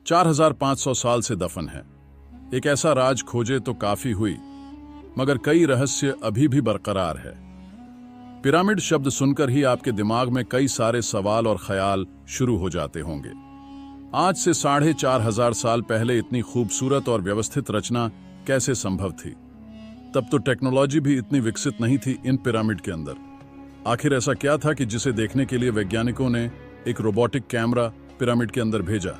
4500 साल से दफन है। एक ऐसा राज खोजे तो काफी हुई, मगर कई रहस्य अभी भी बरकरार है। पिरामिड शब्द सुनकर ही आपके दिमाग में कई सारे सवाल और ख्याल शुरू हो जाते होंगे। आज से 4500 साल पहले इतनी खूबसूरत और व्यवस्थित रचना कैसे संभव थी? तब तो टेक्नोलॉजी भी इतनी विकसित नहीं थी इन पिरामिड के अंदर। आखिर ऐसा क्या था कि जिसे देखने के लिए वैज्ञानिकों ने एक रोबोटिक कैमरा पिरामिड के अंदर भेजा?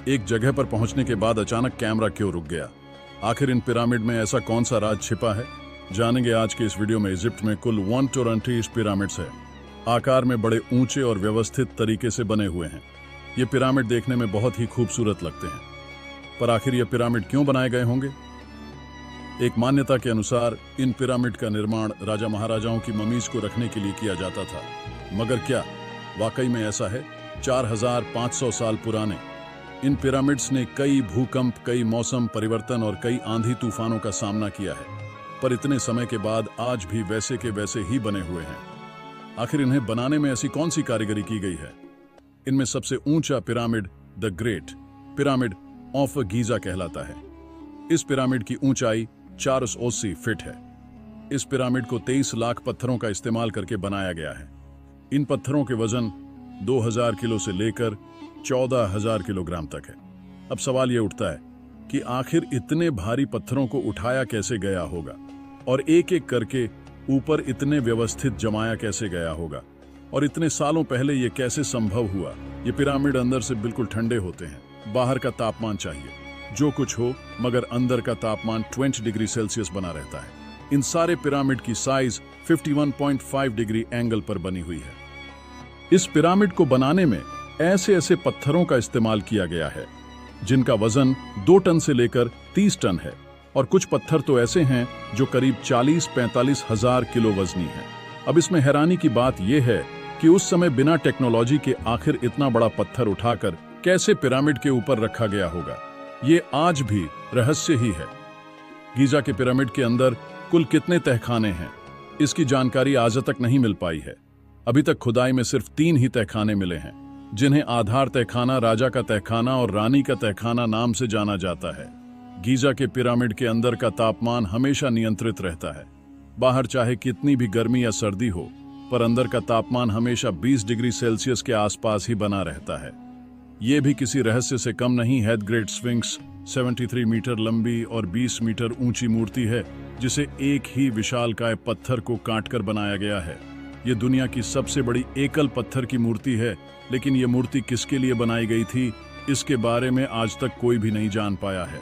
एक जगह पर पहुंचने के बाद अचानक कैमरा क्यों रुक गया? आखिर इन पिरामिड में ऐसा कौन सा राज छिपा है? जानेंगे आज के इस वीडियो में। इजिप्ट में कुल 128 पिरामिड्स है। आकार में बड़े ऊंचे और व्यवस्थित तरीके से बने हुए हैं। ये पिरामिड देखने में बहुत ही खूबसूरत लगते हैं, पर आखिर ये पिरामिड क्यों बनाए गए होंगे? एक मान्यता के अनुसार इन पिरामिड का निर्माण राजा महाराजाओं की ममीज को रखने के लिए किया जाता था। मगर क्या वाकई में ऐसा है? 4500 साल पुराने इन पिरामिड्स ने कई भूकंप, कई मौसम परिवर्तन और कई आंधी तूफानों का सामना किया है, पर इतने समय के बाद आज भी वैसे के वैसे ही बने हुए हैं। आखिर इन्हें बनाने में ऐसी कौन सी कारीगरी की गई है? इनमें सबसे ऊंचा pyramid the great pyramid of Giza कहलाता है। इस पिरामिड की ऊंचाई 480 फीट है। इस पिरामिड को 23 लाख पत्थरों का इस्तेमाल करके बनाया गया है। इन पत्थरों के वजन 2000 किलो से लेकर 14,000 किलोग्राम तक है। अब सवाल यह उठता है कि आखिर इतने भारी पत्थरों को उठाया कैसे गया होगा और एक एक करके ऊपर इतने व्यवस्थित जमाया कैसे गया होगा, और इतने सालों पहले यह कैसे संभव हुआ? ये पिरामिड अंदर से बिल्कुल ठंडे होते हैं। बाहर का तापमान चाहिए जो कुछ हो, मगर अंदर का तापमान 20 डिग्री सेल्सियस बना रहता है। इन सारे पिरामिड की साइज 51.5 डिग्री एंगल पर बनी हुई है। इस पिरामिड को बनाने में ऐसे ऐसे पत्थरों का इस्तेमाल किया गया है जिनका वजन 2 टन से लेकर 30 टन है, और कुछ पत्थर तो ऐसे हैं जो करीब 40-45 हजार किलो वजनी है। अब इसमें हैरानी की बात यह है कि उस समय बिना टेक्नोलॉजी के आखिर इतना बड़ा पत्थर उठाकर कैसे पिरामिड के ऊपर रखा गया होगा, ये आज भी रहस्य ही है। गीजा के पिरामिड के अंदर कुल कितने तहखाने हैं, इसकी जानकारी आज तक नहीं मिल पाई है। अभी तक खुदाई में सिर्फ 3 ही तहखाने मिले हैं, जिन्हें आधार तहखाना, राजा का तहखाना और रानी का तहखाना नाम से जाना जाता है। गीजा के पिरामिड के अंदर का तापमान हमेशा नियंत्रित रहता है। बाहर चाहे कितनी भी गर्मी या सर्दी हो, पर अंदर का तापमान हमेशा 20 डिग्री सेल्सियस के आसपास ही बना रहता है। यह भी किसी रहस्य से कम नहीं है। ग्रेट स्फिंक्स 73 मीटर लंबी और 20 मीटर ऊंची मूर्ति है, जिसे एक ही विशालकाय पत्थर को काटकर बनाया गया है। ये दुनिया की सबसे बड़ी एकल पत्थर की मूर्ति है, लेकिन ये मूर्ति किसके लिए बनाई गई थी, इसके बारे में आज तक कोई भी नहीं जान पाया है।